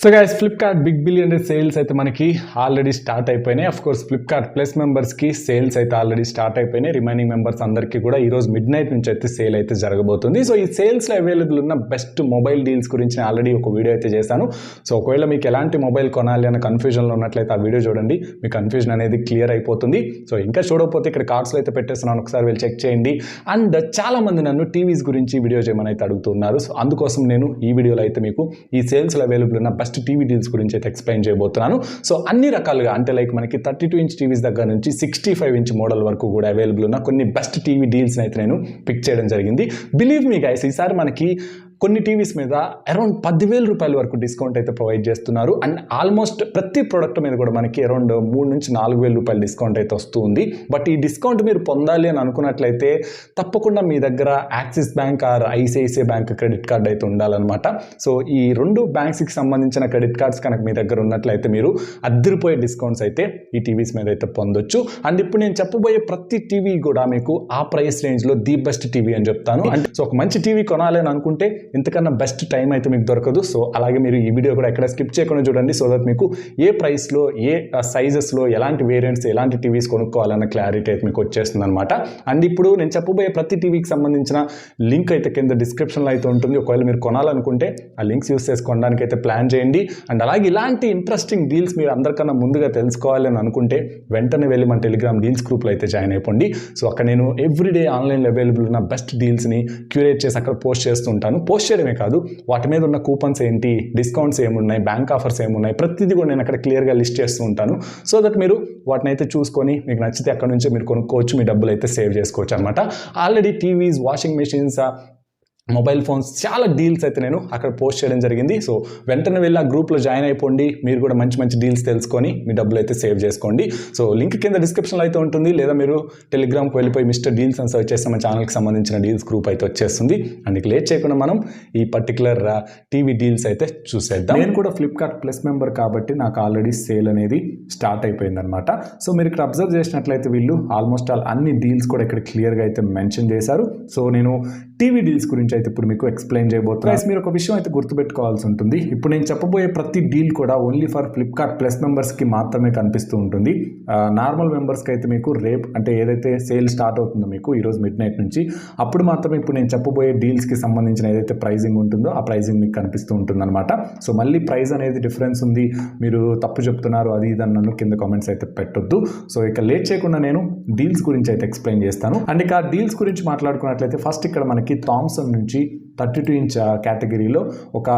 So guys Flipkart big billion day sales అయితే మనకి already start అయిపోయినాయి. అఫ్ కోర్స్ ఫ్లిప్కార్ట్ ప్లస్ మెంబర్స్కి సేల్స్ అయితే ఆల్రెడీ స్టార్ట్ అయిపోయినాయి. రిమైనింగ్ మెంబర్స్ అందరికీ కూడా ఈరోజు మిడ్ నైట్ నుంచి అయితే సేల్ అయితే జరగబోతుంది. సో ఈ సేల్స్లో అవైలబుల్ ఉన్న బెస్ట్ మొబైల్ డీల్స్ గురించి ఆల్రెడీ ఒక వీడియో అయితే చేశాను. సో ఒకవేళ మీకు ఎలాంటి మొబైల్ కొనాలి అన్న కన్ఫ్యూజన్లో ఉన్నట్లయితే ఆ వీడియో చూడండి, మీ కన్ఫ్యూజన్ అనేది క్లియర్ అయిపోతుంది. సో ఇంకా చూడకపోతే ఇక్కడ కార్డ్స్లో అయితే పెట్టేస్తున్నాను, ఒకసారి వెళ్ళి చెక్ చేయండి. అండ్ చాలామంది నన్ను టీవీస్ గురించి వీడియో చేయమని అయితే అడుగుతున్నారు. సో అందుకోసం నేను ఈ వీడియోలో అయితే మీకు ఈ సేల్స్లో అవైలబుల్ ఉన్న బెస్ట్ టీవీ డీల్స్ గురించి అయితే ఎక్స్ప్లెయిన్ చేయబోతున్నాను. సో అన్ని రకాలుగా అంటే లైక్ మనకి 32 ఇంచ్ టీవీస్ దగ్గర నుంచి 65 ఇంచ్ మోడల్ వరకు కూడా అవైలబుల్ ఉన్న కొన్ని బెస్ట్ టీవీ డీల్స్ని అయితే నేను పిక్ చేయడం జరిగింది. బిలీవ్ మీ గైస్, ఈసారి మనకి కొన్ని టీవీస్ మీద అరౌండ్ 10,000 రూపాయల వరకు డిస్కౌంట్ అయితే ప్రొవైడ్ చేస్తున్నారు. అండ్ ఆల్మోస్ట్ ప్రతి ప్రోడక్ట్ మీద కూడా మనకి అరౌండ్ 3,000 నుంచి 4,000 రూపాయల డిస్కౌంట్ అయితే వస్తుంది. బట్ ఈ డిస్కౌంట్ మీరు పొందాలి అని అనుకున్నట్లయితే తప్పకుండా మీ దగ్గర Axis bank or ICICI bank credit card అయితే ఉండాలన్నమాట. సో ఈ రెండు బ్యాంక్స్కి సంబంధించిన క్రెడిట్ కార్డ్స్ కనుక మీ దగ్గర ఉన్నట్లయితే మీరు అద్దరిపోయే డిస్కౌంట్స్ అయితే ఈ టీవీస్ మీద అయితే పొందొచ్చు. అండ్ ఇప్పుడు నేను చెప్పబోయే ప్రతి టీవీ కూడా మీకు ఆ ప్రైస్ రేంజ్లో ది బెస్ట్ టీవీ అని చెప్తాను. అంటే సో ఒక మంచి టీవీ కొనాలి అని అనుకుంటే ఇంతకన్నా బెస్ట్ టైం అయితే మీకు దొరకదు. సో అలాగే మీరు ఈ వీడియో కూడా ఎక్కడ స్కిప్ చేయకుండా చూడండి, సో దట్ మీకు ఏ ప్రైస్లో ఏ సైజెస్లో ఎలాంటి వేరియంట్స్ ఎలాంటి టీవీస్ కొనుక్కోవాలన్న క్లారిటీ అయితే మీకు వచ్చేస్తుంది అనమాట. అండ్ ఇప్పుడు నేను చెప్పబోయే ప్రతి టీవీకి సంబంధించిన లింక్ అయితే కింద డిస్క్రిప్షన్లో అయితే ఉంటుంది. ఒకవేళ మీరు కొనాలనుకుంటే ఆ లింక్స్ యూస్ చేసుకోవడానికి అయితే ప్లాన్ చేయండి. అండ్ అలాగే ఇలాంటి ఇంట్రెస్టింగ్ డీల్స్ మీరు అందరికన్నా ముందుగా తెలుసుకోవాలి అని అనుకుంటే వెంటనే వెళ్ళి మన టెలిగ్రామ్ డీల్స్ గ్రూప్లో అయితే జాయిన్ అయిపోండి. సో అక్కడ నేను ఎవ్రీడే ఆన్లైన్లో అవైలబుల్ ఉన్న బెస్ట్ డీల్స్ని క్యూరేట్ చేసి అక్కడ పోస్ట్ చేస్తూ ఉంటాను. పోస్ట్ చేయడమే కాదు, వాటి మీద ఉన్న కూపన్స్ ఏంటి, డిస్కౌంట్స్ ఏమున్నాయి, బ్యాంక్ ఆఫర్స్ ఏమున్నాయి, ప్రతిదీ కూడా నేను అక్కడ క్లియర్గా లిస్ట్ చేస్తూ ఉంటాను. సో దట్ మీరు వాటిని అయితే చూసుకొని మీకు నచ్చితే అక్కడ నుంచి మీరు కొనుక్కోవచ్చు, మీ డబ్బులు అయితే సేవ్ చేసుకోవచ్చు అనమాట. Already TVs, washing machines, mobile phones చాలా డీల్స్ అయితే నేను అక్కడ పోస్ట్ చేయడం జరిగింది. సో వెంటనే వెళ్ళి ఆ గ్రూప్లో జాయిన్ అయిపోండి, మీరు కూడా మంచి మంచి డీల్స్ తెలుసుకొని మీ డబ్బులు అయితే సేవ్ చేసుకోండి. సో లింక్ కింద డిస్క్రిప్షన్లో అయితే ఉంటుంది, లేదా మీరు టెలిగ్రామ్కి వెళ్ళిపోయి మిస్టర్ డీల్స్ అని సర్చ్ చేస్తే మన ఛానల్కి సంబంధించిన డీల్స్ గ్రూప్ అయితే వచ్చేస్తుంది. అండ్ లేట్ చేయకుండా మనం ఈ పర్టికులర్ టీవీ డీల్స్ అయితే చూసేద్దాం. నేను కూడా ఫ్లిప్కార్ట్ ప్లస్ మెంబర్ కాబట్టి నాకు ఆల్రెడీ సేల్ అనేది స్టార్ట్ అయిపోయింది అనమాట. సో మీరు ఇక్కడ అబ్జర్వ్ చేసినట్లయితే వీళ్ళు ఆల్మోస్ట్ అన్ని డీల్స్ కూడా ఇక్కడ క్లియర్గా అయితే మెన్షన్ చేశారు. సో నేను టీవీ డీల్స్ గురించి అయితే ఇప్పుడు మీకు ఎక్స్ప్లెయిన్ చేయబోతున్నాను. మీరు ఒక విషయం అయితే గుర్తుపెట్టుకోవాల్సి ఉంటుంది, ఇప్పుడు నేను చెప్పబోయే ప్రతి డీల్ కూడా ఓన్లీ ఫర్ ఫ్లిప్కార్ట్ ప్లస్ మెంబర్స్కి మాత్రమే కనిపిస్తూ ఉంటుంది. నార్మల్ మెంబర్స్కి అయితే మీకు రేపు అంటే ఏదైతే సేల్ స్టార్ట్ అవుతుందో మీకు ఈరోజు మిడ్ నైట్ నుంచి అప్పుడు మాత్రమే ఇప్పుడు నేను చెప్పబోయే డీల్స్కి సంబంధించిన ఏదైతే ప్రైజింగ్ ఉంటుందో ఆ ప్రైజింగ్ మీకు కనిపిస్తూ ఉంటుంది అనమాట. సో మళ్ళీ ప్రైస్ అనేది డిఫరెన్స్ ఉంది, మీరు తప్పు చెప్తున్నారు అది ఇది నన్ను కింద కామెంట్స్ అయితే పెట్టొద్దు. సో ఇక లేట్ చేయకుండా నేను డీల్స్ గురించి అయితే ఎక్స్ప్లెయిన్ చేస్తాను. అండ్ ఇక డీల్స్ గురించి మాట్లాడుకున్నట్లయితే ఫస్ట్ ఇక్కడ మనకి థామ్సన్ నుంచి 32 ఇంచ్ కేటగిరీలో ఒక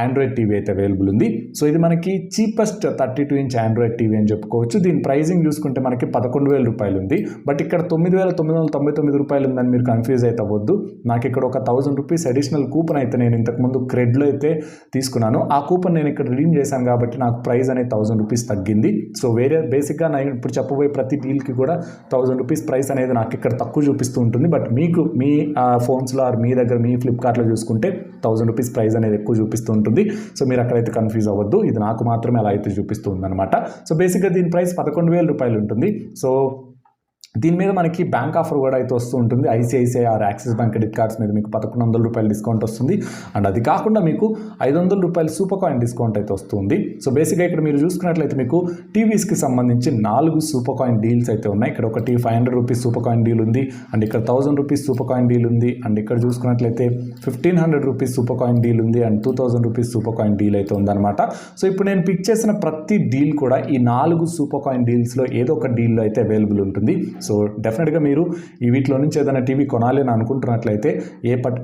ఆండ్రాయిడ్ టీవీ అయితే అవైలబుల్ ఉంది. సో ఇది మనకి చీపెస్ట్ 32 ఇంచ్ ఆండ్రాయిడ్ టీవీ అని చెప్పుకోవచ్చు. దీని ప్రైజింగ్ చూసుకుంటే మనకి 11,000 రూపాయలు ఉంది. బట్ ఇక్కడ 9,999 రూపాయలు ఉందని మీరు కన్ఫ్యూజ్ అయితే అవ్వద్దు. నాకు ఇక్కడ ఒక 1,000 రూపీస్ అడిషనల్ కూపన్ అయితే నేను ఇంతకుముందు క్రెడ్లో అయితే తీసుకున్నాను. ఆ కూపన్ నేను ఇక్కడ రిడీమ్ చేశాను కాబట్టి నాకు ప్రైస్ అనేది 1,000 రూపీస్ తగ్గింది. సో వేరే బేసిక్గా నేను ఇప్పుడు చెప్పబోయే ప్రతి డీల్కి కూడా 1,000 రూపీస్ ప్రైస్ అనేది నాకు ఇక్కడ తక్కువ చూపిస్తూ ఉంటుంది. బట్ మీకు మీ ఫోన్స్లో మీ దగ్గర మీ ఫ్లిప్కార్ట్లో చూసుకుంటే 1,000 రూపీస్ ప్రైస్ అనేది ఎక్కువ చూపిస్తూ ఉంటుంది. సో మీరు అక్కడైతే కన్ఫ్యూజ్ అవ్వద్దు, ఇది నాకు మాత్రమే అలా అయితే చూపిస్తూ ఉందన్నమాట. సో బేసిక్గా దీని ప్రైస్ 11,000 రూపాయలు ఉంటుంది. సో దీని మీద మనకి బ్యాంక్ ఆఫర్ కూడా అయితే వస్తూ ఉంటుంది. ICICI or Axis bank credit cards మీద మీకు 1,100 రూపాయలు డిస్కౌంట్ వస్తుంది. అండ్ అది కాకుండా మీకు 500 రూపాయలు సూపర్ కాయిన్ డిస్కౌంట్ అయితే వస్తుంది. సో బేసిక్గా ఇక్కడ మీరు చూసుకున్నట్లయితే మీకు టీవీస్కి సంబంధించి 4 సూపర్ కాయిన్ డీల్స్ అయితే ఉన్నాయి. ఇక్కడ ఒకటి 500 రూపీస్ సూపర్ కాయిన్ డీల్ ఉంది, అండ్ ఇక్కడ 1,000 రూపీస్ సూపర్ కాయిన్ డీల్ ఉంది, అండ్ ఇక్కడ చూసుకున్నట్లయితే 1,500 రూపీస్ సూపర్ కాయిన్ డీల్ ఉంది, and 2,000 rupees super coin deal అయితే ఉందన్నమాట. సో ఇప్పుడు నేను పిక్ చేసిన ప్రతి డీల్ కూడా ఈ 4 సూపర్ కాయిన్ డీల్స్లో ఏదో ఒక డీల్లో అయితే అవైలబుల్ ఉంటుంది. సో డెఫినెట్గా మీరు ఈ వీటిలో నుంచి ఏదైనా టీవీ కొనాలి అని అనుకుంటున్నట్లయితే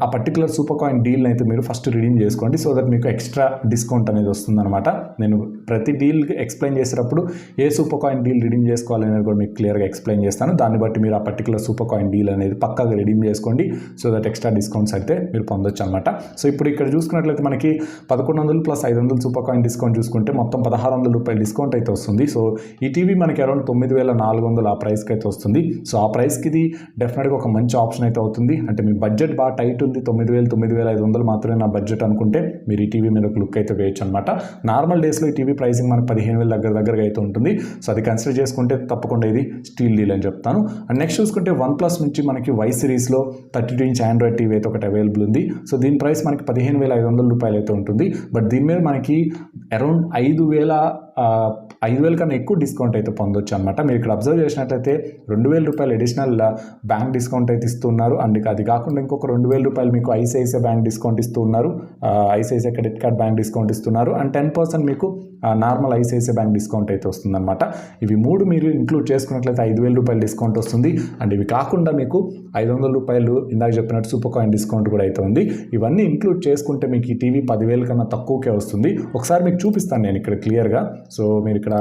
ఆ పర్టికులర్ సూపర్ కాయిన్ డీల్ని అయితే మీరు ఫస్ట్ రిడీమ్ చేసుకోండి, సో దట్ మీకు ఎక్స్ట్రా డిస్కౌంట్ అనేది వస్తుందన్నమాట. నేను ప్రతి డీల్ ఎక్స్ప్లెయిన్ చేసేటప్పుడు ఏ సూపర్ కాయిన్ డీల్ రిడీమ్ చేసుకోవాలనేది కూడా మీకు క్లియర్గా ఎక్స్ప్లెయిన్ చేస్తాను. దాన్ని బట్టి మీరు ఆ పర్టికులర్ సూపర్ కాయిన్ డీల్ అనేది పక్కాగా రిడీమ్ చేసుకోండి, సో దట్ ఎక్స్ట్రా డిస్కౌంట్స్ అయితే మీరు పొందొచ్చు అనమాట. సో ఇప్పుడు ఇక్కడ చూసుకున్నట్లయితే మనకి 1,100 ప్లస్ 500 సూపర్ కాయిన్ డిస్కౌంట్ చూసుకుంటే మొత్తం 1,600 రూపాయలు డిస్కౌంట్ అయితే వస్తుంది. సో ఈ టీవీ మనకి అరౌండ్ 9,400 ఆ ప్రైస్కి అయితే వస్తుంది. వస్తుంది. సో ఆ ప్రైస్కి ఇది డెఫినెట్గా ఒక మంచి ఆప్షన్ అయితే అవుతుంది. అంటే మీ బడ్జెట్ బాగా టైట్ ఉంది, 9,000 9,500 మాత్రమే నా బడ్జెట్ అనుకుంటే మీరు ఈ టీవీ మీద ఒక లుక్ అయితే వేయచ్చు అనమాట. నార్మల్ డేస్లో ఈ టీవీ ప్రైసింగ్ మనకు 15,000 దగ్గరగా అయితే ఉంటుంది. సో అది కన్సిడర్ చేసుకుంటే తప్పకుండా ఇది స్టీల్ డీల్ అని చెప్తాను. అండ్ నెక్స్ట్ చూసుకుంటే OnePlus నుంచి మనకి Y సిరీస్లో 32 ఇంచ్ ఆండ్రాయిడ్ టీవీ అయితే ఒకటి అవైలబుల్ ఉంది. సో దీని ప్రైస్ మనకి 15,500 రూపాయలు అయితే ఉంటుంది. బట్ దీని మీద మనకి అరౌండ్ 5,000 కన్నా ఎక్కువ డిస్కౌంట్ అయితే పొందొచ్చు అనమాట. మీరు ఇక్కడ అబ్జర్వ్ చేసినట్లయితే 2,000 రూపాయలు అడిషనల్ బ్యాంక్ డిస్కౌంట్ అయితే ఇస్తున్నారు. అండ్ అది కాకుండా ఇంకొక 2,000 రూపాయలు మీకు ఐసిఐసిఐ బ్యాంక్ డిస్కౌంట్ ఇస్తున్నారు, ICICI credit card bank discount ఇస్తున్నారు. అండ్ 10% మీకు నార్మల్ ఐసిఐసిఐ బ్యాంక్ డిస్కౌంట్ అయితే వస్తుందన్నమాట. ఇవి 3 మీరు ఇంక్లూడ్ చేసుకున్నట్లయితే 5,000 రూపాయలు డిస్కౌంట్ వస్తుంది. అండ్ ఇవి కాకుండా మీకు 500 రూపాయలు ఇందాక చెప్పినట్టు సూపర్ కాయిన్ డిస్కౌంట్ కూడా అయితే ఉంది. ఇవన్నీ ఇంక్లూడ్ చేసుకుంటే మీకు ఈ టీవీ 10,000 కన్నా తక్కువకే వస్తుంది. ఒకసారి మీకు చూపిస్తాను నేను ఇక్కడ క్లియర్గా. సో మీరు ఇక్కడ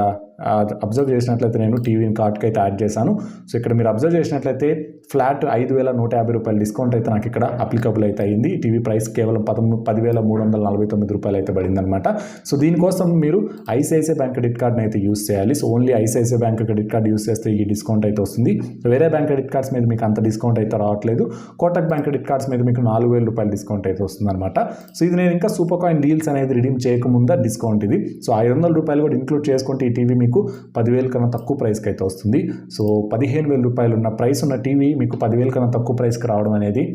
అబ్జర్వ్ చేసినట్లయితే నేను టీవీని కార్ట్కి అయితే యాడ్ చేశాను. సో ఇక్కడ మీరు అబ్జర్వ్ చేసినట్లయితే ఫ్లాట్ 5,150 రూపాయలు డిస్కౌంట్ అయితే నాకు ఇక్కడ అప్లికబుల్ అయితే అయింది. ఈ టీవీ ప్రైస్ కేవలం 10,349 రూపాయలు అయితే పడిందనమాట. సో దీనికోసం మీరు ఐసిఐసిఐ బ్యాంక్ క్రెడిట్ కార్డ్ని అయితే యూస్ చేయాలి. So only ICICI bank credit card use చేస్తే ఈ డిస్కౌంట్ అయితే వస్తుంది. వేరే బ్యాంక్ క్రెడిట్ కార్డ్స్ మీద మీకు అంత డిస్కౌంట్ అయితే రావట్లేదు. కోటక్ బ్యాంక్ క్రెడిట్ కార్డ్స్ మీద మీకు 4,000 రూపాయలు డిస్కౌంట్ అయితే వస్తుందన్నమాట. సో ఇది నేను ఇంకా సూపర్ కాయిన్ డీల్స్ అనేది రిడీమ్ చేయకముందా డిస్కౌంట్ ఇది. సో 500 రూపాయలు కూడా ఇంక్లూడ్ చేసుకుంటే ఈ టీవీ మీకు 10,000 కన్నా తక్కువ ప్రైస్కి అయితే వస్తుంది. సో 15,000 రూపాయలు ఉన్న ప్రైస్ ఉన్న టీవీ మీకు 10,000 కన్నా తక్కువ ప్రైస్కి రావడం అనేది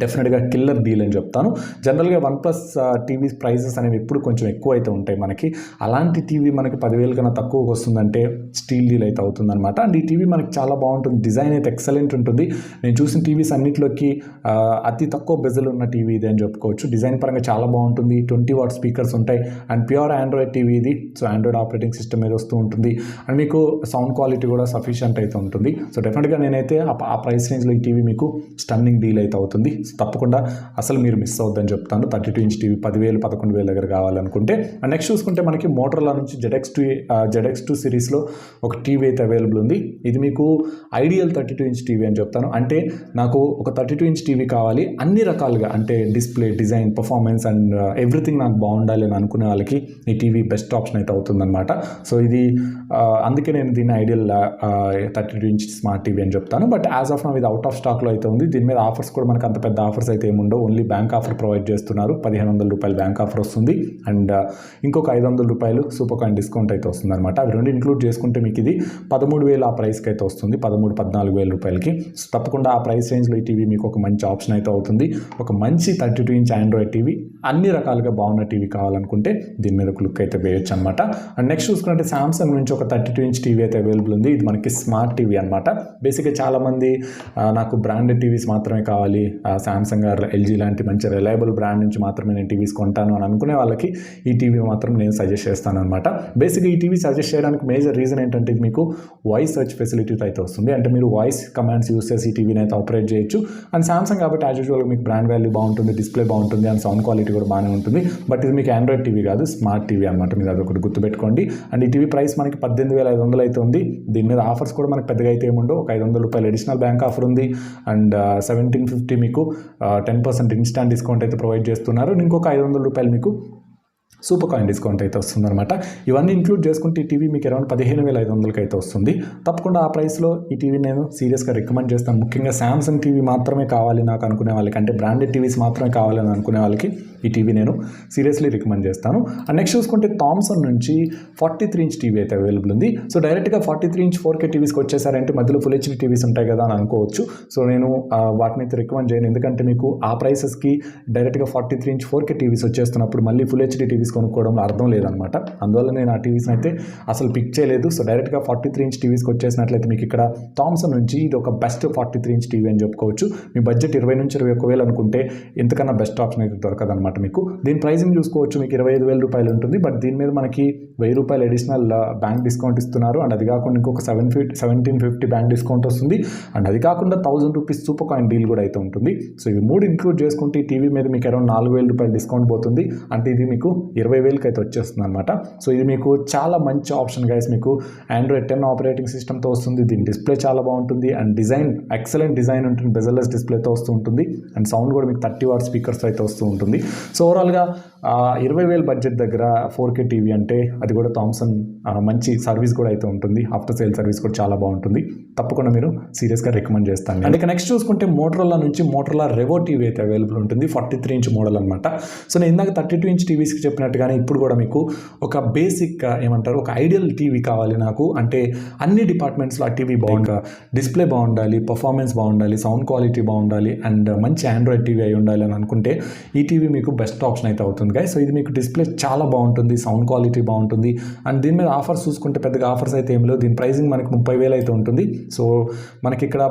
డెఫినెట్గా కిల్లర్ డీల్ అని చెప్తాను. జనరల్గా OnePlus టీవీ ప్రైజెస్ అనేవి ఎప్పుడు కొంచెం ఎక్కువ అయితే ఉంటాయి మనకి. అలాంటి టీవీ మనకి 10,000 కన్నా తక్కువకి వస్తుందంటే స్టీల్ డీల్ అయితే అవుతుందన్నమాట. అండ్ ఈ టీవీ మనకి చాలా బాగుంటుంది, డిజైన్ అయితే ఎక్సలెంట్ ఉంటుంది. నేను చూసిన టీవీస్ అన్నింటిలోకి అతి తక్కువ బెజల్ ఉన్న టీవీ ఇది అని చెప్పుకోవచ్చు. డిజైన్ పరంగా చాలా బాగుంటుంది. 20 వాట్ స్పీకర్స్ ఉంటాయి. అండ్ ప్యూర్ ఆండ్రాయిడ్ టీవీ ఇది. సో ఆండ్రాయిడ్ ఆపరేటింగ్ సిస్టమ్ మీద వస్తూ ఉంటుంది. అండ్ మీకు సౌండ్ క్వాలిటీ కూడా సఫిషియంట్ అయితే ఉంటుంది. సో డెఫినెట్గా నేనైతే ఆ ప్రైస్ రేంజ్లో ఈ టీవీ మీకు స్టన్నింగ్ డీల్ అయితే అవుతుంది. తప్పకుండా అసలు మీరు మిస్ అవుద్దని చెప్తాను. 32 ఇంచ్ టీవీ 10,000 11,000 దగ్గర కావాలనుకుంటే. అండ్ నెక్స్ట్ చూసుకుంటే మనకి మోటరోలా నుంచి ZX2 సిరీస్లో ఒక టీవీ అయితే అవైలబుల్ ఉంది. ఇది మీకు ఐడియల్ 32 ఇంచ్ టీవీ అని చెప్తాను. అంటే నాకు ఒక 32 ఇంచ్ టీవీ కావాలి అన్ని రకాలుగా, అంటే display, design, performance and everything నాకు బాగుండాలి అని అనుకునే వాళ్ళకి ఈ టీవీ బెస్ట్ ఆప్షన్ అయితే అవుతుందన్నమాట. సో ఇది అందుకే నేను దీన్ని ఐడియల్ 32 ఇంచ్ స్మార్ట్ టీవీ అని చెప్తాను. బట్ యాజ్ ఆఫ్ నౌ ఇది అవుట్ ఆఫ్ స్టాక్లో అయితే ఉంది. దీని మీద ఆఫర్స్ కూడా మనకు అంత పెద్ద ఆఫర్స్ అయితే ఏముండవు. ఓన్లీ బ్యాంక్ ఆఫర్ ప్రొవైడ్ చేస్తున్నారు. 1,500 రూపాయలు బ్యాంక్ ఆఫర్ వస్తుంది. అండ్ ఇంకొక 500 రూపాయలు సూపర్ కాయిన్ డిస్కౌంట్ అయితే వస్తుంది అనమాట. అవి రెండు ఇంక్లూడ్ చేసుకుంటే మీకు ఇది 13,000 ఆ ప్రైస్కి అయితే వస్తుంది. 13,000-14,000 రూపాయలకి. సో తప్పకుండా ఆ ప్రైస్ రేంజ్లో ఈ టీవీ మీకు ఒక మంచి ఆప్షన్ అయితే అవుతుంది. ఒక మంచి 32 ఇంచ్ ఆండ్రాయిడ్ టీవీ, అన్ని రకాలుగా బాగున్న టీవీ కావాలనుకుంటే దీని మీద ఒక లుక్ అయితే వేయొచ్చు అనమాట. అండ్ నెక్స్ట్ చూసుకుంటే సామ్సంగ్ నుంచి ఒక 32 ఇంచ్ టీవీ అయితే అవైలబుల్ ఉంది. ఇది మనకి స్మార్ట్ టీవీ అనమాట. బేసిక్గా చాలామంది నాకు బ్రాండెడ్ టీవీస్ మాత్రమే కావాలి, సామ్సంగ్ ఎల్జీ లాంటి మంచి రిలయబుల్ బ్రాండ్ నుంచి మాత్రమే నేను టీవీస్ కొంటాను అని అనుకునే వాళ్ళకి ఈ టీవీ మాత్రం నేను సజెస్ట్ చేస్తాను అనమాట. బేసిక్గా ఈ టీవీ సజెస్ట్ చేయడానికి మేజర్ రీజన్ ఏంటంటే ఇది మీకు వాయిస్ సెర్చ్ ఫెసిలిటీ అయితే వస్తుంది. అంటే మీరు వాయిస్ కమాండ్స్ యూస్ చేసి ఈ టీవీని అయితే ఆపరేట్ చేయొచ్చు. అండ్ సామ్సంగ్ కాబట్టి యాజ్ యూజువల్గా మీకు బ్రాండ్ వాల్యూ బాగుంటుంది, డిస్ప్లే బాగుంటుంది, అండ్ సౌండ్ క్వాలిటీ కూడా బాగానే ఉంటుంది. బట్ ఇది మీకు ఆండ్రాయిడ్ టీవీ కాదు, స్మార్ట్ టీవీ అనమాట. మీరు అదొకటి గుర్తుపెట్టుకోండి. అండ్ ఈ టీవీ ప్రైస్ మనకి 18,500 అయితే ఉంది. దీని మీద ఆఫర్స్ కూడా మనకి పెద్దగా అయితే ఏముండవు. ఒక 500 రూపాయలు అడిషనల్ బ్యాంక్ ఆఫర్ ఉంది. అండ్ 1750 మీకు 10% ఇన్స్టాంట్ డిస్కౌంట్ అయితే ప్రొవైడ్ చేస్తున్నారు. ఇంకొక 500 రూపాయలు మీకు సూపర్ కాయిన్ డిస్కౌంట్ అయితే వస్తుందన్నమాట. ఇవన్నీ ఇంక్లూడ్ చేసుకుంటే ఈ టీవీ మీకు అరౌండ్ 15,500 అయితే వస్తుంది. తప్పకుండా ఆ ప్రైస్లో ఈ టీవీ నేను సీరియస్గా రికమెండ్ చేస్తాను. ముఖ్యంగా సామ్సంగ్ టీవీ మాత్రమే కావాలి నాకు అనుకునే వాళ్ళకి, అంటే బ్రాండెడ్ టీవీస్ మాత్రమే కావాలని అనుకునే వాళ్ళకి ఈ టీవీ నేను సీరియస్లీ రికమెండ్ చేస్తాను. అండ్ నెక్స్ట్ చూసుకుంటే థామ్సన్ నుంచి 43 ఇంచ్ టీవీ అయితే అవైలబుల్ ఉంది. సో డైరెక్ట్గా 43 ఇంచ్ 4K టీవీస్కి వచ్చేసారంటే మధ్యలో ఫుల్ హెచ్డీ టీవీస్ ఉంటాయి కదా అని అనుకోవచ్చు. సో నేను వాటిని అయితే రికమెండ్ చేయను, ఎందుకంటే మీకు ఆ ప్రైసెస్కి డైరెక్ట్గా 43 ఇంచ్ 4K టీవీస్ వచ్చేస్తున్నప్పుడు మళ్ళీ ఫుల్ హెచ్డీ టీవీస్ కొనుక్కోవడంలో అర్థం లేదనమాట. అందువల్ల నేను ఆ టీవీస్ని అయితే అసలు పిక్ చేయలేదు. సో డైరెక్ట్గా 43 ఇంచ్ టీవీస్కి వచ్చేసినట్లయితే మీకు ఇక్కడ థామ్సన్ నుంచి ఇది ఒక బెస్ట్ 43 ఇంచ్ టీవీ అని చెప్పుకోవచ్చు. మీ బడ్జెట్ 20 నుంచి 21,000 అనుకుంటే ఇంతకన్నా బెస్ట్ ఆప్షన్ అయితే దొరకదనమాట మీకు. దీని ప్రైసింగ్ చూసుకోవచ్చు, మీకు 25,000 రూపాయలు ఉంటుంది. బట్ దీని మీద మనకి 1,000 రూపాయలు అడిషనల్ బ్యాంక్ డిస్కౌంట్ ఇస్తున్నారు. అండ్ అది కాకుండా ఇంకొక 1750 బ్యాంక్ డిస్కౌంట్ వస్తుంది. అండ్ అది కాకుండా 1,000 రూపీస్ సూపర్ కాయిన్ డీల్ కూడా అయితే ఉంటుంది. సో ఇవి 3 ఇంక్లూడ్ చేసుకుంటే ఈ టీవీ మీద మీకు అరౌండ్ 4,000 రూపాయలు డిస్కౌంట్ పోతుంది. అంటే ఇది మీకు 20,000కి అయితే వచ్చేస్తుంది అనమాట. సో ఇది మీకు చాలా మంచి ఆప్షన్ గైస్. మీకు ఆండ్రాయిడ్ 10 ఆపరేటింగ్ సిస్టమ్తో వస్తుంది. దీని డిస్ప్లే చాలా బాగుంటుంది. అండ్ డిజైన్ ఎక్సలెంట్ డిజైన్ ఉంటుంది, బెజల్లెస్ డిస్ప్లేతో వస్తూ ఉంటుంది. అండ్ సౌండ్ కూడా మీకు 30 వాట్ స్పీకర్స్ అయితే వస్తూ ఉంటుంది. సో ఓవరాల్గా 20,000 బడ్జెట్ దగ్గర 4K టీవీ అంటే అది కూడా థామ్సన్ మంచి సర్వీస్ కూడా అయితే ఉంటుంది, ఆఫ్టర్ సేల్ సర్వీస్ కూడా చాలా బాగుంటుంది. తప్పకుండా మీరు సీరియస్గా రికమెండ్ చేస్తాను. అండ్ ఇక నెక్స్ట్ చూసుకుంటే మోటరోలా నుంచి మోటరోలా రెవో టీవీ అయితే అవైలబుల్ ఉంటుంది, 43 ఇంచ్ మోడల్ అనమాట. సో నేను ఇందాక 32 ఇంచ్ టీవీస్కి చెప్పినట్టుగానే ఇప్పుడు కూడా మీకు ఒక బేసిక్ ఏమంటారు ఒక ఐడియల్ టీవీ కావాలి నాకు అంటే అన్ని డిపార్ట్మెంట్స్లో ఆ టీవీ బాగుండాలి, డిస్ప్లే బాగుండాలి, పర్ఫార్మెన్స్ బాగుండాలి, సౌండ్ క్వాలిటీ బాగుండాలి అండ్ మంచి ఆండ్రాయిడ్ టీవీ అయి ఉండాలి అని అనుకుంటే ఈ టీవీ మీకు బెస్ట్ ఆప్షన్ అయితే అవుతుంది గైస్. సో ఇది మీకు డిస్ప్లే చాలా బాగుంటుంది, సౌండ్ క్వాలిటీ బాగుంటుంది అండ్ దీని మీద ఆఫర్స్ చూసుకుంటే పెద్దగా ఆఫర్స్ అయితే ఏం లేవు. దీని ప్రైసింగ్ మనకి 30,000 అయితే ఉంటుంది. సో మనకి ఇక్కడ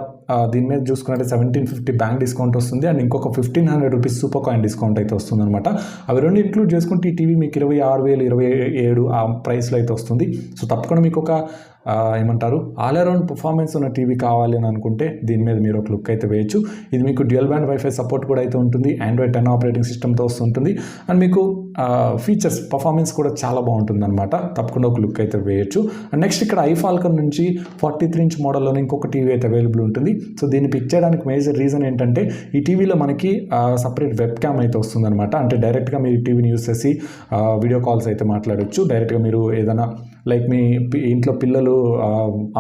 దీని మీద చూసుకున్నట్టే 1750 బ్యాంక్ డిస్కౌంట్ వస్తుంది అండ్ ఇంకొక 1,500 రూపీస్ సూపర్ కాయిన్ డిస్కౌంట్ అయితే వస్తుంది అనమాట. అవి రెండు ఇంక్లూడ్ చేసుకుంటే ఈ టీవీ మీకు 26,000 27 ఆ ప్రైస్లో అయితే వస్తుంది. సో తప్పకుండా మీకు ఒక ఏమంటారు ఆల్ అరౌండ్ పర్ఫార్మెన్స్ ఉన్న టీవీ కావాలి అని అనుకుంటే దీని మీద మీరు ఒక లుక్ అయితే వేయచ్చు. ఇది మీకు డ్యూయల్ బ్యాండ్ వైఫై సపోర్ట్ కూడా అయితే ఉంటుంది, Android 10 ఆపరేటింగ్ సిస్టమ్తో వస్తుంటుంది అండ్ మీకు ఫీచర్స్ పర్ఫార్మెన్స్ కూడా చాలా బాగుంటుంది అనమాట. తప్పకుండా ఒక లుక్ అయితే వేయచ్చు. అండ్ నెక్స్ట్ ఇక్కడ ఐఫాల్కన్ నుంచి 43 ఇంచ్ మోడల్లోనే ఇంకొక టీవీ అయితే అవైలబుల్ ఉంటుంది. సో దీన్ని పిక్ చేయడానికి మేజర్ రీజన్ ఏంటంటే ఈ టీవీలో మనకి సపరేట్ వెబ్ క్యామ్ అయితే వస్తుంది అనమాట. అంటే డైరెక్ట్గా మీరు టీవీని యూస్ చేసి వీడియో కాల్స్ అయితే మాట్లాడచ్చు. డైరెక్ట్గా మీరు ఏదైనా లైక్ మీ ఇంట్లో పిల్లలు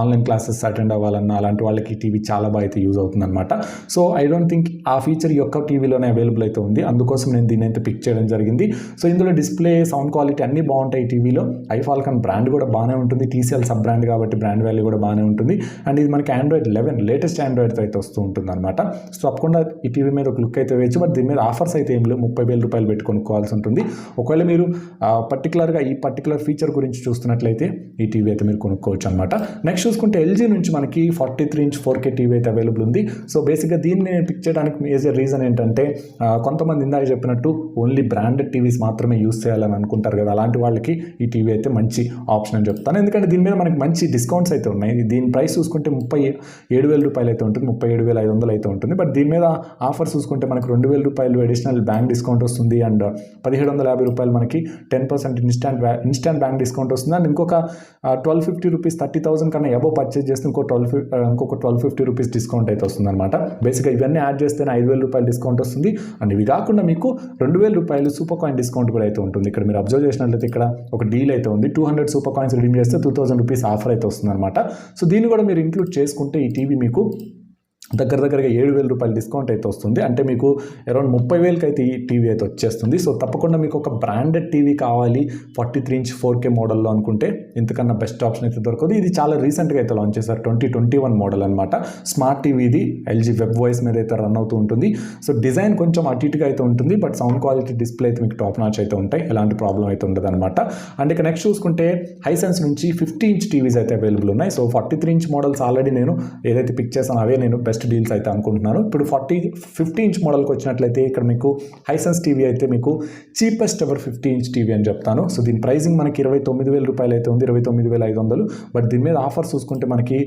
ఆన్లైన్ క్లాసెస్ అటెండ్ అవ్వాలన్నా అలాంటి వాళ్ళకి టీవీ చాలా బాగా అయితే యూజ్ అవుతుంది అనమాట. సో ఐ డోంట్ థింక్ ఆ ఫీచర్ యొక్క టీవీలోనే అవైలబుల్ అయితే ఉంది, అందుకోసం నేను దీన్ని అయితే పిక్ చేయడం జరిగింది. సో ఇందులో డిస్ప్లే సౌండ్ క్వాలిటీ అన్నీ బాగుంటాయి. టీవీలో ఐఫాల్కన్ బ్రాండ్ కూడా బాగానే ఉంటుంది, TCL సబ్ బ్రాండ్ కాబట్టి బ్రాండ్ వాల్యూ కూడా బాగానే ఉంటుంది అండ్ ఇది మనకి Android 11 లేటెస్ట్ ఆండ్రాయిడ్తో అయితే వస్తూ ఉంటుంది అనమాట. సో తప్పకుండా ఈ టీవీ మీద ఒక లుక్ అయితే వేయచ్చు. బట్ దీని మీద ఆఫర్స్ అయితే ఏం లేవు, 30,000 రూపాయలు పెట్టుకోవాల్సి ఉంటుంది. ఒకవేళ మీరు పర్టికులర్గా ఈ పర్టికులర్ ఫీచర్ గురించి చూస్తున్నట్లయితే ఈ టీవీ అయితే మీరు కొనుక్కోవచ్చు అనమాట. నెక్స్ట్ చూసుకుంటే LG నుంచి మనకి 43 ఇంచ్ 4K టీవీ అయితే అవైలబుల్ ఉంది. సో బేసిక్గా దీన్ని నేను పిక్ చేయడానికి మేజర్ రీజన్ ఏంటంటే కొంతమంది ఇందాక చెప్పినట్టు ఓన్లీ బ్రాండెడ్ టీవీస్ మాత్రమే యూస్ చేయాలని అనుకుంటారు కదా, అలాంటి వాళ్ళకి ఈ టీవీ అయితే మంచి ఆప్షన్ అని చెప్తాను. ఎందుకంటే దీని మీద మనకి మంచి డిస్కౌంట్స్ అయితే ఉన్నాయి. దీని ప్రైస్ చూసుకుంటే 37,000 రూపాయలు అయితే ఉంటుంది, 37,500 అయితే ఉంటుంది. బట్ దీని మీద ఆఫర్స్ చూసుకుంటే మనకి 2,000 రూపాయలు అడిషనల్ బ్యాంక్ డిస్కౌంట్ వస్తుంది అండ్ 1,750 రూపాయలు మనకి 10% ఇన్స్టాంట్ బ్యాంక్ డిస్కౌంట్ వస్తుంది అండ్ ఇంకొక 1,250 రూపీస్ 30,000 కన్నా అబోవ్ పర్చేజ్ చేస్తే ఇంకొక 1,250 రూపీస్ డిస్కౌంట్ అయితే వస్తుంది అనమాట. బేసిక్గా ఇవన్నీ యాడ్ చేస్తేనే 5,000 రూపాయలు డిస్కౌంట్ వస్తుంది అండ్ ఇవి కాకుండా మీకు 2,000 రూపాయలు సూపర్ కాయిన్ డిస్కౌంట్ కూడా అయితే ఉంటుంది. ఇక్కడ మీరు అబ్జర్వ్ చేసినట్లయితే ఇక్కడ ఒక డీల్ అయితే ఉంది, 200 సూపర్ కాయిన్స్ రిడీమ్ చేస్తే 2,000 రూపీస్ ఆఫర్ అయితే వస్తుంది అనమాట. సో దీన్ని కూడా మీరు ఇంక్లూడ్ చేసుకుంటే ఈ టీవీ మీకు దగ్గరగా 7,000 రూపాయలు డిస్కౌంట్ అయితే వస్తుంది. అంటే మీకు అరౌండ్ 30,000కి అయితే ఈ టీవీ అయితే వచ్చేస్తుంది. సో తప్పకుండా మీకు ఒక బ్రాండెడ్ టీవీ కావాలి 43 ఇంచ్ 4K మోడల్లో అనుకుంటే ఇంతకన్నా బెస్ట్ ఆప్షన్ అయితే దొరకదు. ఇది చాలా రీసెంట్గా అయితే లాంచ్ చేశారు, 2021 మోడల్ అనమాట. స్మార్ట్ టీవీ ఇది LG వెబ్ వాయిస్ మీద అయితే రన్ అవుతూ ఉంటుంది. సో డిజైన్ కొంచెం అటు ఇటుగా అయితే ఉంటుంది బట్ సౌండ్ క్వాలిటీ డిస్ప్లే అయితే మీకు టాప్ నాచ్ అయితే ఉంటాయి, ఎలాంటి ప్రాబ్లం అయితే ఉండదు అనమాట. అండ్ ఇక నెక్స్ట్ చూసుకుంటే హైసెన్స్ నుంచి 50 ఇంచ్ టీవీస్ అయితే అవైలబుల్ ఉన్నాయి. సో 43 ఇంచ్ మోడల్స్ ఆల్రెడీ నేను ఏదైతే పిక్ చేశానో అవే నేను బెస్ట్ డీల్స్ అయితే అనుకుంటున్నాను. ఇప్పుడు 50 ఇంచ్ మోడల్కి వచ్చినట్లయితే ఇక్కడ మీకు హైసెన్స్ టీవీ అయితే మీకు చీపెస్ట్ ఎవర్ 50 ఇంచ్ టీవీ అని చెప్తాను. సో దీని ప్రైసింగ్ మనకి 29,000 రూపాయలు అయితే ఉంది, 29,500. బట్ దీని మీద ఆఫర్స్ చూసుకుంటే మనకి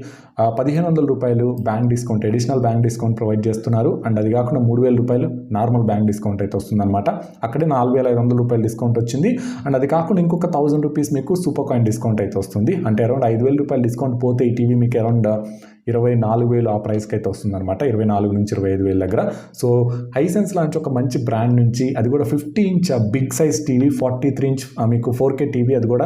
1,500 రూపాయలు bank discount additional bank discount provide చేస్తున్నారు అండ్ అది కాకుండా 3,000 రూపాయలు నార్మల్ బ్యాంక్ డిస్కౌంట్ అయితే వస్తుంది అనమాట. అక్కడే 4,500 రూపాయలు డిస్కౌంట్ వచ్చింది అండ్ అది కాకుండా ఇంకొక 1,000 రూపీస్ మీకు సూపర్ కాయిన్ డిస్కౌంట్ అయితే వస్తుంది. అంటే అరౌండ్ 5,000 రూపాయలు డిస్కౌంట్ పోతే ఈ టీవీ మీకు అరౌండ్ 24,000 ఆ ప్రైస్కి అయితే వస్తుంది అనమాట, 24 నుంచి 25,000 దగ్గర. సో హైసెన్స్ లాంటి ఒక మంచి బ్రాండ్ నుంచి అది కూడా 50 inch big size TV 43 inch మీకు 4K టీవీ అది కూడా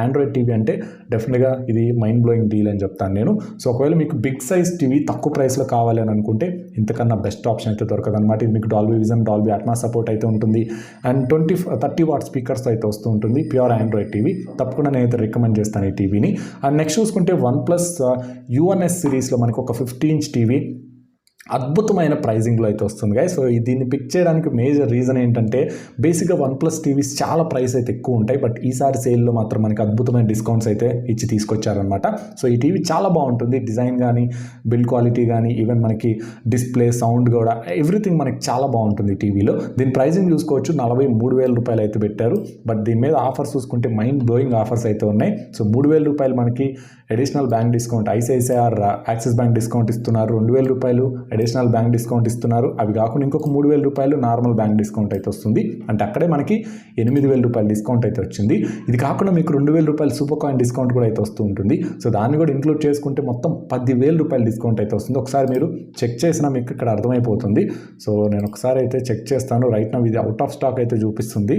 ఆండ్రాయిడ్ టీవీ అంటే డెఫినెట్గా ఇది మైండ్ బ్లోయింగ్ డీల్ అని చెప్తాను నేను. సో ఒకవేళ మీకు బిగ్ సైజ్ టీవీ తక్కువ ప్రైస్లో కావాలి అని అనుకుంటే ఇంతకన్నా బెస్ట్ ఆప్షన్ అయితే దొరకదు అనమాట. ఇది మీకు Dolby vision Dolby Atmos support అయితే ఉంటుంది అండ్ 30 వాట్ స్పీకర్స్ అయితే వస్తూ ఉంటుంది. ప్యూర్ ఆండ్రాయిడ్ టీవీ, తప్పకుండా నేనైతే రికమెండ్ చేస్తాను ఈ టీవీని. అండ్ నెక్స్ట్ చూసుకుంటే OnePlus UNS సిరీస్లో మనకు ఒక 50 ఇంచ్ టీవీ అద్భుతమైన ప్రైజింగ్లో అయితే వస్తుంది గాయ్. సో దీన్ని పిక్ చేయడానికి మేజర్ రీజన్ ఏంటంటే బేసిక్గా OnePlus టీవీస్ చాలా ప్రైస్ అయితే ఎక్కువ ఉంటాయి బట్ ఈసారి సేల్లో మాత్రం మనకి అద్భుతమైన డిస్కౌంట్స్ అయితే ఇచ్చి తీసుకొచ్చారనమాట. సో ఈ టీవీ చాలా బాగుంటుంది, డిజైన్ కానీ బిల్డ్ క్వాలిటీ కానీ ఈవెన్ మనకి డిస్ప్లే సౌండ్ కూడా ఎవ్రీథింగ్ మనకి చాలా బాగుంటుంది ఈ టీవీలో. దీని ప్రైజింగ్ చూసుకోవచ్చు 43,000 రూపాయలు అయితే పెట్టారు. బట్ దీని మీద ఆఫర్స్ చూసుకుంటే మైండ్ బ్లోయింగ్ ఆఫర్స్ అయితే ఉన్నాయి. సో 3,000 రూపాయలు మనకి additional bank discount, ICICI axis bank discount ఇస్తున్నారు, 2,000 రూపాయలు అడిషనల్ బ్యాంక్ డిస్కౌంట్ ఇస్తున్నారు. అవి కాకుండా ఇంకొక 3,000 రూపాయలు నార్మల్ బ్యాంక్ డిస్కౌంట్ అయితే వస్తుంది. అంటే అక్కడే మనకి 8,000 రూపాయలు డిస్కౌంట్ అయితే వచ్చింది. ఇది కాకుండా మీకు 2,000 రూపాయలు సూపర్ కాయిన్ డిస్కౌంట్ కూడా అయితే వస్తూ ఉంటుంది. సో దాన్ని కూడా ఇంక్లూడ్ చేసుకుంటే మొత్తం 10,000 రూపాయలు డిస్కౌంట్ అయితే వస్తుంది. ఒకసారి మీరు చెక్ చేసినా మీకు ఇక్కడ అర్థమైపోతుంది. సో నేను ఒకసారి అయితే చెక్ చేస్తాను. రైట్ నౌ ఇది అవుట్ ఆఫ్ స్టాక్ అయితే చూపిస్తుంది.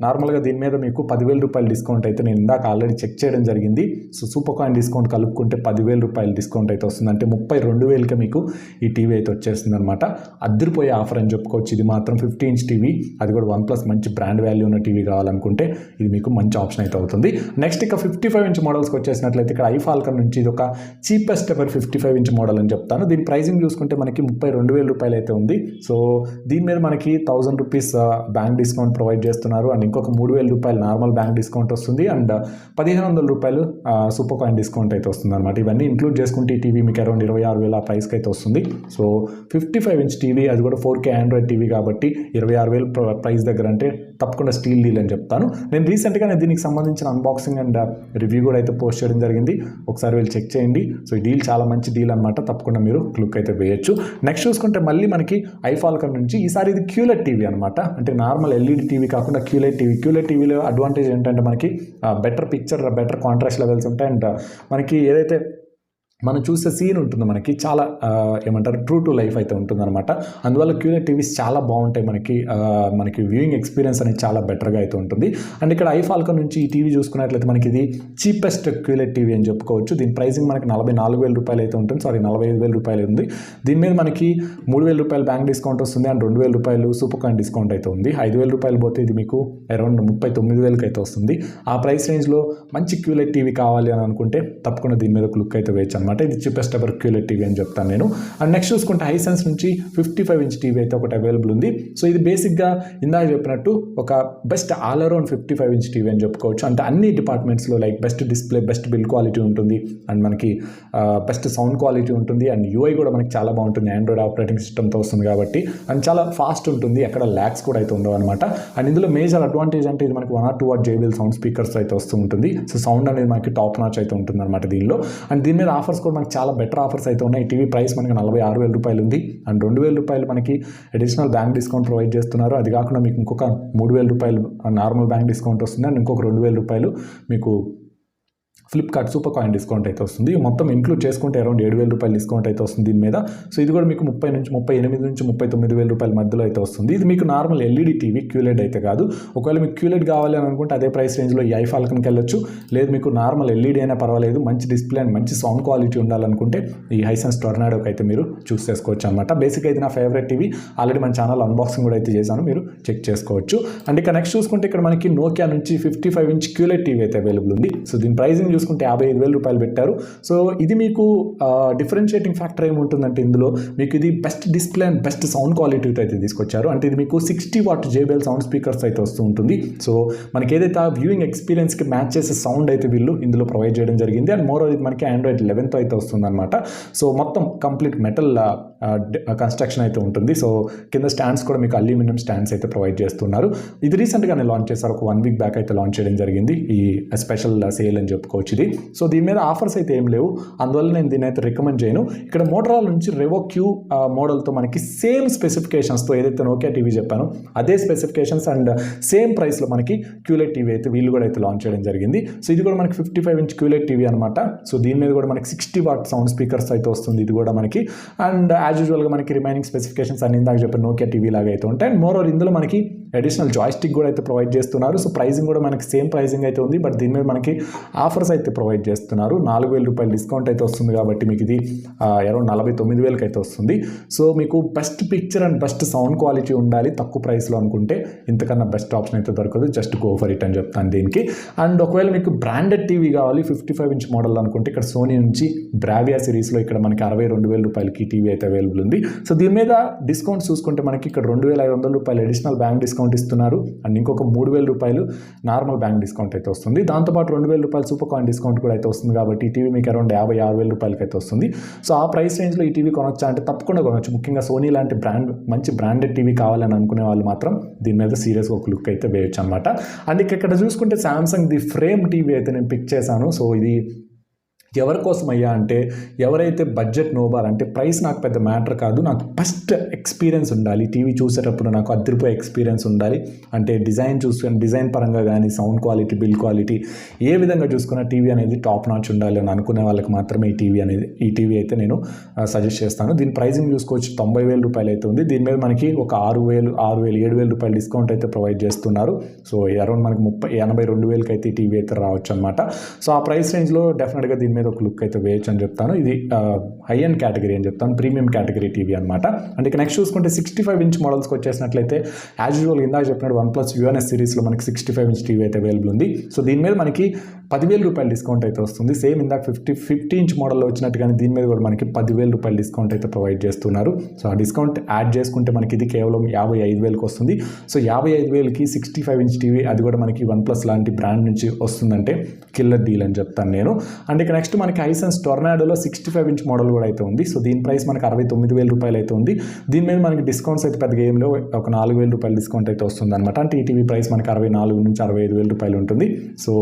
నార్మల్గా దీని మీద మీకు 10,000 రూపాయలు డిస్కౌంట్ అయితే నేను ఇందాక ఆల్రెడీ చెక్ చేయడం జరిగింది. సో సూపర్ కాయిన్ డిస్కౌంట్ కలుపుకుంటే 10,000 రూపాయలు డిస్కౌంట్ అయితే వస్తుంది. అంటే 32,000కే మీకు ఈ టీవీ అయితే వచ్చేస్తుంది అనమాట. అద్దరిపోయే ఆఫర్ అని చెప్పుకోవచ్చు. ఇది మాత్రం 50 ఇంచ్ టీవీ, అది కూడా OnePlus మంచి బ్రాండ్ వాల్యూ ఉన్న టీవీ కావాలనుకుంటే ఇది మీకు మంచి ఆప్షన్ అయితే అవుతుంది. నెక్స్ట్ ఇక 55 ఇంచ్ మోడల్స్కి వచ్చేసినట్లయితే ఇక్కడ ఐఫాల్కన్ నుంచి ఇది ఒక చీపెస్ట్ ఎవర్ 55 ఇంచ్ మోడల్ అని చెప్తాను. దీని ప్రైసింగ్ చూసుకుంటే మనకి 32,000 రూపాయలు అయితే ఉంది. సో దీని మీద మనకి 1,000 రూపీస్ బ్యాంక్ డిస్కౌంట్ ప్రొవైడ్ చేస్తున్నారు. అండ్ ఇంకొక 3,000 రూపాయలు నార్మల్ బ్యాంక్ డిస్కౌంట్ వస్తుంది. అండ్ 1,500 రూపాయలు సూపర్ కాయిన్ డిస్కౌంట్ అయితే వస్తుంది అనమాట. ఇవన్నీ ఇంక్లూడ్ చేసుకుంటే ఈ టీవీ మీకు అరౌండ్ 26,000 ఆ ప్రైస్కి అయితే వస్తుంది. సో 55 ఇంచ్ టీవీ, అది కూడా 4K ఆండ్రాయిడ్ టీవీ కాబట్టి 26,000 ప్రైస్ దగ్గర అంటే తప్పకుండా స్టీల్ డీల్ అని చెప్తాను. నేను రీసెంట్గానే దీనికి సంబంధించిన అన్బాక్సింగ్ అండ్ రివ్యూ కూడా అయితే పోస్ట్ చేయడం జరిగింది. ఒకసారి వెళ్ళి చెక్ చేయండి. సో ఈ డీల్ చాలా మంచి డీల్ అనమాట. తప్పకుండా మీరు క్లిక్ అయితే వేయచ్చు. నెక్స్ట్ చూసుకుంటే మళ్ళీ మనకి ఐఫాల్కన్ నుంచి ఈసారి ఇది QLED టీవీ అనమాట. అంటే నార్మల్ LED టీవీ కాకుండా QLED టీవీ. QLED టీవీలో అడ్వాంటేజ్ ఏంటంటే మనకి better picture, better contrast levels ఉంటాయి. అండ్ మనకి ఏదైతే మనం చూసే సీన్ ఉంటుంది మనకి చాలా ఏమంటారు ట్రూ టు లైఫ్ అయితే ఉంటుందన్నమాట. అందువల్ల QLED టీవీస్ చాలా బాగుంటాయి. మనకి వ్యూయింగ్ ఎక్స్పీరియన్స్ అనేది చాలా బెటర్గా అయితే ఉంటుంది. అండ్ ఇక్కడ ఐఫాల్కన్ నుంచి ఈ టీవీ చూసుకున్నట్లయితే మనకి ఇది చీపెస్ట్ QLED టీవీ అని చెప్పుకోవచ్చు. దీని ప్రైసింగ్ మనకి 44,000 రూపాయలు అయితే ఉంటుంది. 45,000 రూపాయలు ఉంది. దీని మీద మనకి 3,000 రూపాయలు బ్యాంక్ డిస్కౌంట్ వస్తుంది. అండ్ 2,000 రూపాయలు సూపర్ కాయిన్ డిస్కౌంట్ అయితే ఉంది. 5,000 రూపాయలు పోతే ఇది మీకు అరౌండ్ 39,000కి అయితే వస్తుంది. ఆ ప్రైస్ రేంజ్లో మంచి QLED టీవీ కావాలి అని అనుకుంటే తప్పకుండా దీని మీద క్లిక్ అయితే వేయచ్చు. ఇది చీపెస్ట్ ఎవర్ QLED టీవీ అని చెప్తాను నేను. అండ్ నెక్స్ట్ చూసుకుంటే హైసెన్స్ నుంచి 55 ఇంచ్ టీవీ అయితే ఒకటి అవైలబుల్ ఉంది. సో ఇది బేసిక్గా ఇందాక చెప్పినట్టు ఒక best all around 55 inch TV అని చెప్పుకోవచ్చు. అంటే అన్ని డిపార్ట్మెంట్స్లో like best display, best build quality ఉంటుంది. అండ్ మనకి బెస్ట్ సౌండ్ క్వాలిటీ ఉంటుంది. అండ్ UI కూడా మనకి చాలా బాగుంటుంది. ఆండ్రాయిడ్ ఆపరేటింగ్ సిస్టమ్తో వస్తుంది కాబట్టి. అండ్ చాలా ఫాస్ట్ ఉంటుంది. ఎక్కడ ల్యాగ్స్ కూడా అయితే ఉండవు అనమాట. అండ్ ఇందులో మేజర్ అడ్వాంటేజ్ అంటే ఇది మనకి 1 or 2 watt JBL sound speakers అయితే వస్తూ ఉంటుంది. సో సౌండ్ అనేది మనకి టాప్ నాచ్ అయితే ఉంటుంది అనమాట దీనిలో. అండ్ దీని మీద ఆఫర్స్ కూడా మనకి చాలా బెటర్ ఆఫర్స్ అయితే ఉన్నాయి. టీవీ ప్రైస్ మనకి 46,000 రూపాయలు ఉంది. అండ్ 2,000 రూపాయలు మనకి అడిషనల్ బ్యాంక్ డిస్కౌంట్ ప్రొవైడ్ చేస్తున్నారు. అది కాకుండా మీకు ఇంకొక 3,000 రూపాయలు నార్మల్ బ్యాంక్ డిస్కౌంట్ వస్తుంది. అండ్ ఇంకొక 2,000 రూపాయలు మీకు ఫ్లిప్కార్ట్ సూపర్ కాయిన్ డిస్కౌంట్ అయితే వస్తుంది. మొత్తం ఇంక్లూడ్ చేసుకుంటే అరౌండ్ 7,000 రూపాయలు డిస్కౌంట్ అయితే వస్తుంది దీని మీద. సో ఇది కూడా మీకు 38 నుంచి 39,000 రూపాయల మధ్యలో అయితే వస్తుంది. ఇది మీకు నార్మల్ LED టీవీ, QLED అయితే కాదు. ఒకవేళ మీకు QLED కావాలి అని అనుకుంటే అదే ప్రైస్ రేంజ్లో ఈ ఐఫాల్కన్కి వెళ్ళొచ్చు. లేదు మీకు నార్మల్ LED అయినా పర్వాలేదు, మంచి డిస్ప్లే అండ్ మంచి సౌండ్ క్వాలిటీ ఉండాలనుకుంటే ఈ హైసెన్స్ టొర్నాడోకి అయితే మీరు చూస్ చేసుకోవచ్చు అనమాట. బేసిక్గా ఇది నా ఫేవరెట్ టీవీ. ఆల్రెడీ మన ఛానల్ అన్బాక్సింగ్ కూడా అయితే చేశాను, మీరు చెక్ చేసుకోవచ్చు. అండ్ ఇక నెక్స్ట్ చూసుకుంటే ఇక్కడ మనకి నోకియా నుంచి 55 ఇంచ్ QLED టీవీ అయితే అవైలబుల్ ఉంది. సో దీని ప్రైసింగ్ చూసుకుంటే 55,000 రూపాయలు పెట్టారు. సో ఇది మీకు డిఫరెన్షియేటింగ్ ఫ్యాక్టర్ ఏముంటుందంటే ఇందులో మీకు ఇది best display and best sound క్వాలిటీతో అయితే తీసుకొచ్చారు. అంటే ఇది మీకు 60 watt JBL సౌండ్ స్పీకర్స్ అయితే వస్తూ ఉంటుంది. సో మనకి ఏదైతే ఆ వ్యూయింగ్ ఎక్స్పీరియన్స్కి మ్యాచ్ చేసే సౌండ్ అయితే వీళ్ళు ఇందులో ప్రొవైడ్ చేయడం జరిగింది. అండ్ మోర్ ఇది మనకి Android 11తో అయితే వస్తుంది అనమాట. సో మొత్తం కంప్లీట్ మెటల్ కన్స్ట్రక్షన్ అయితే ఉంటుంది. సో కింద స్టాండ్స్ కూడా మీకు అల్యూమినియం స్టాండ్స్ అయితే ప్రొవైడ్ చేస్తున్నారు. ఇది రీసెంట్గానే లాంచ్ చేశారు. ఒక 1 week బ్యాక్ అయితే లాంచ్ చేయడం జరిగింది. ఈ స్పెషల్ సేల్ అని చెప్పుకోవచ్చు ఇది. సో దీని మీద ఆఫర్స్ అయితే ఏం లేవు. అందువల్ల నేను దీన్ని అయితే రికమెండ్ చేయను. ఇక్కడ మోటరోలా నుంచి రెవో Q మోడల్తో మనకి సేమ్ స్పెసిఫికేషన్స్తో ఏదైతే నోకియా టీవీ చెప్పానో అదే స్పెసిఫికేషన్స్ అండ్ సేమ్ ప్రైస్లో మనకి QLED టీవీ అయితే వీళ్ళు కూడా అయితే లాంచ్ చేయడం జరిగింది. సో ఇది కూడా మనకి 55 ఇంచ్ QLED టీవీ అనమాట. సో దీని మీద కూడా మనకి 60 watt సౌండ్ స్పీకర్స్ అయితే వస్తుంది ఇది కూడా మనకి. అండ్ యాజ్ యూజువల్గా మనకి రిమైనింగ్ స్పెసిఫికేషన్స్ అన్ని ఇందాక చెప్పిన నోకియా టీవీ లాగా అయితే ఉంటాయి. అండ్ మోర్ ఓవర్ ఇందులో మనకి అడిషనల్ జాయ్స్టిక్ కూడా అయితే ప్రొవైడ్ చేస్తున్నారు. సో ప్రైసింగ్ కూడా మనకి సేమ్ ప్రైసింగ్ అయితే ఉంది. బట్ దీని మీద మనకి ఆఫర్స్ అయితే ప్రొవైడ్ చేస్తున్నారు. 4,000 రూపాయలు డిస్కౌంట్ అయితే వస్తుంది కాబట్టి మీకు ఇది అరౌండ్ 49,000కి అయితే వస్తుంది. సో మీకు best picture and best sound quality ఉండాలి తక్కువ ప్రైస్లో అనుకుంటే ఇంతకన్నా బెస్ట్ ఆప్షన్ అయితే దొరకదు. జస్ట్ గో ఫర్ ఇట్ అని చెప్తాను దీనికి. అండ్ ఒకవేళ మీకు బ్రాండెడ్ టీవీ కావాలి 55 ఇంచ్ మోడల్ అనుకుంటే ఇక్కడ సోనీ నుంచి బ్రావియా సిరీస్లో ఇక్కడ మనకి 62,000 రూపాయలకి టీవీ అయితే అవైలబుల్ ఉంది. సో దీని మీద డిస్కౌంట్స్ చూసుకుంటే మనకి ఇక్కడ 2,500 రూపాయలు అడిషనల్ బ్యాంక్ డిస్కౌంట్ ఇస్తున్నారు. అండ్ ఇంకొక 3,000 రూపాయలు నార్మల్ బ్యాంక్ డిస్కౌంట్ అయితే వస్తుంది. దాంతోపాటు 2,000 రూపాయలు సూపర్ కాయిన్ డిస్కౌంట్ కూడా అయితే వస్తుంది కాబట్టి ఈ టీవీ మీకు అరౌండ్ 56,000 రూపాయలకి అయితే వస్తుంది. సో ఆ ప్రైస్ రేంజ్లో ఈ టీవీ కొనొచ్చా అంటే తప్పకుండా కొనొచ్చు. ముఖ్యంగా సోనీ లాంటి మంచి బ్రాండెడ్ టీవీ కావాలని అనుకునే వాళ్ళు మాత్రం దీని మీద సీరియస్గా ఒక లుక్ అయితే వేయచ్చు అనమాట. అండ్ ఇక్కడ చూసుకుంటే సామ్సంగ్ ది ఫ్రేమ్ టీవీ అయితే నేను పిక్ చేశాను. సో ఇది ఎవరి కోసం అయ్యా అంటే ఎవరైతే బడ్జెట్ నోబార్ అంటే ప్రైస్ నాకు పెద్ద మ్యాటర్ కాదు, నాకు ఫస్ట్ ఎక్స్పీరియన్స్ ఉండాలి, టీవీ చూసేటప్పుడు నాకు అదిరిపోయే ఎక్స్పీరియన్స్ ఉండాలి, అంటే డిజైన్ పరంగా కానీ సౌండ్ క్వాలిటీ, బిల్డ్ క్వాలిటీ ఏ విధంగా చూసుకున్న టీవీ అనేది టాప్ నాచ్ ఉండాలి అని అనుకునే వాళ్ళకి మాత్రమే ఈ టీవీ అయితే నేను సజెస్ట్ చేస్తాను. దీని ప్రైజింగ్ చూసుకోవచ్చు, 90,000 రూపాయలు అయితే ఉంది. దీని మీద మనకి ఒక 7,000 రూపాయలు డిస్కౌంట్ అయితే ప్రొవైడ్ చేస్తున్నారు. సో అరౌండ్ మనకి 82,000కి అయితే ఈ టీవీ అయితే రావచ్చు అనమాట. సో ఆ ప్రైస్ రేంజ్లో డెఫినెట్గా దీని మీద ఒక లుక్ అయితే వేయచ్చు అని చెప్తాను. ఇది హై అండ్ కేటగిరీ అని చెప్తాను, ప్రీమియం కేటగిరీ టీవీ అనమాట. అంటే ఇక నెక్స్ట్ చూసుకుంటే 65 ఇంచ్ మోడల్స్కి వచ్చేసినట్లయితే యాజ్ యూజువల్ ఇందాక చెప్పినట్టు OnePlus UNS సిరీస్లో మనకి 65 ఇంచ్ టీవీ అయితే అవైలబుల్ ఉంది. సో దీని మీద మనకి 10,000 రూపాయలు డిస్కౌంట్ అయితే వస్తుంది. సేమ్ ఇందాక 50 ఇంచ్ మోడల్లో వచ్చినట్టుగానే దీని మీద కూడా మనకి 10,000 రూపాయలు డిస్కౌంట్ అయితే ప్రొవైడ్ చేస్తున్నారు. సో ఆ డిస్కౌంట్ యాడ్ చేసుకుంటే మనకి ఇది కేవలం 55,000కి వస్తుంది. సో 55,000కి 65 ఇంచ్ టీవీ, అది కూడా మనకి OnePlus లాంటి బ్రాండ్ నుంచి వస్తుందంటే కిల్లర్ డీల్ అని చెప్తాను నేను. అండ్ ఇక నెక్స్ట్ మనకి హైసెన్స్ టొర్నాడోలో 65 ఇంచ్ మోడల్ కూడా అయితే ఉంది. సో దీని ప్రైస్ మనకి 69,000 రూపాయలు అయితే ఉంది. దీని మీద మనకి డిస్కౌంట్స్ అయితే పెద్ద గేమ్లో ఒక 4,000 రూపాయలు డిస్కౌంట్ అయితే వస్తుంది అనమాట. అంటే ఈ టీవీ ప్రైస్ మనకి 64 నుంచి 65,000 రూపాయలు ఉంటుంది. సో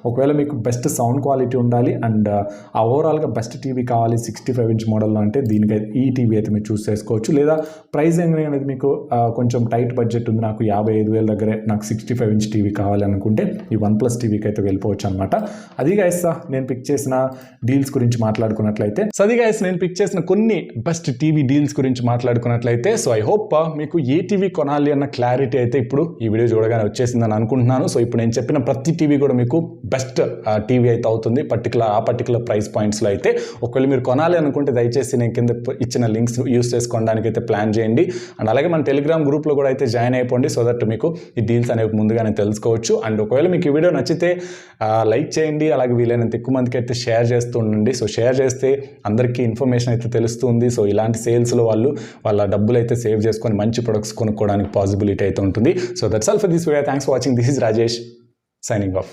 ఒకవేళ మీకు బెస్ట్ సౌండ్ క్వాలిటీ ఉండాలి అండ్ ఓవరాల్గా బెస్ట్ టీవీ కావాలి 65 ఇంచ్ మోడల్లో అంటే దీనికి ఈ టీవీ అయితే మీరు చూస్ చేసుకోవచ్చు. లేదా ప్రైస్ అనేది మీకు కొంచెం టైట్ బడ్జెట్ ఉంది, నాకు 55,000 దగ్గరే నాకు 65 ఇంచ్ టీవీ కావాలి అనుకుంటే ఈ OnePlus టీవీకి అయితే వెళ్ళిపోవచ్చు అనమాట. అది గైస్ నేను పిక్ చేసిన డీల్స్ గురించి మాట్లాడుకున్నట్లయితే, నేను పిక్ చేసిన కొన్ని బెస్ట్ టీవీ డీల్స్ గురించి మాట్లాడుకున్నట్లయితే, సో ఐ హోప్ మీకు ఏ టీవీ కొనాలి అన్న క్లారిటీ అయితే ఇప్పుడు ఈ వీడియో చూడగానే వచ్చేసిందని అనుకుంటున్నాను. సో ఇప్పుడు నేను చెప్పిన ప్రతి టీవీ కూడా మీకు బెస్ట్ టీవీ అయితే అవుతుంది పర్టికులర్ ప్రైస్ పాయింట్స్లో అయితే. ఒకవేళ మీరు కొనాలి అనుకుంటే దయచేసి నేను కింద ఇచ్చిన లింక్స్ యూస్ చేసుకోవడానికి అయితే ప్లాన్ చేయండి. అండ్ అలాగే మన టెలిగ్రామ్ గ్రూప్లో కూడా అయితే జాయిన్ అయిపోండి, సో దట్ మీకు ఈ డీల్స్ అనేవి ముందుగానే తెలుసుకోవచ్చు. అండ్ ఒకవేళ మీకు ఈ వీడియో నచ్చితే లైక్ చేయండి, అలాగే వీలైనంత ఎక్కువ మందికి అయితే షేర్ చేస్తూ ఉండండి. సో షేర్ చేస్తే అందరికీ ఇన్ఫర్మేషన్ అయితే తెలుస్తుంది. సో ఇలాంటి సేల్స్లో వాళ్ళ డబ్బులు అయితే సేవ్ చేసుకొని మంచి ప్రొడక్ట్స్ కొనుక్కోవడానికి పాసిబిలిటీ అయితే ఉంటుంది. So that's all for this video. Thanks for watching. This is Rajesh signing off.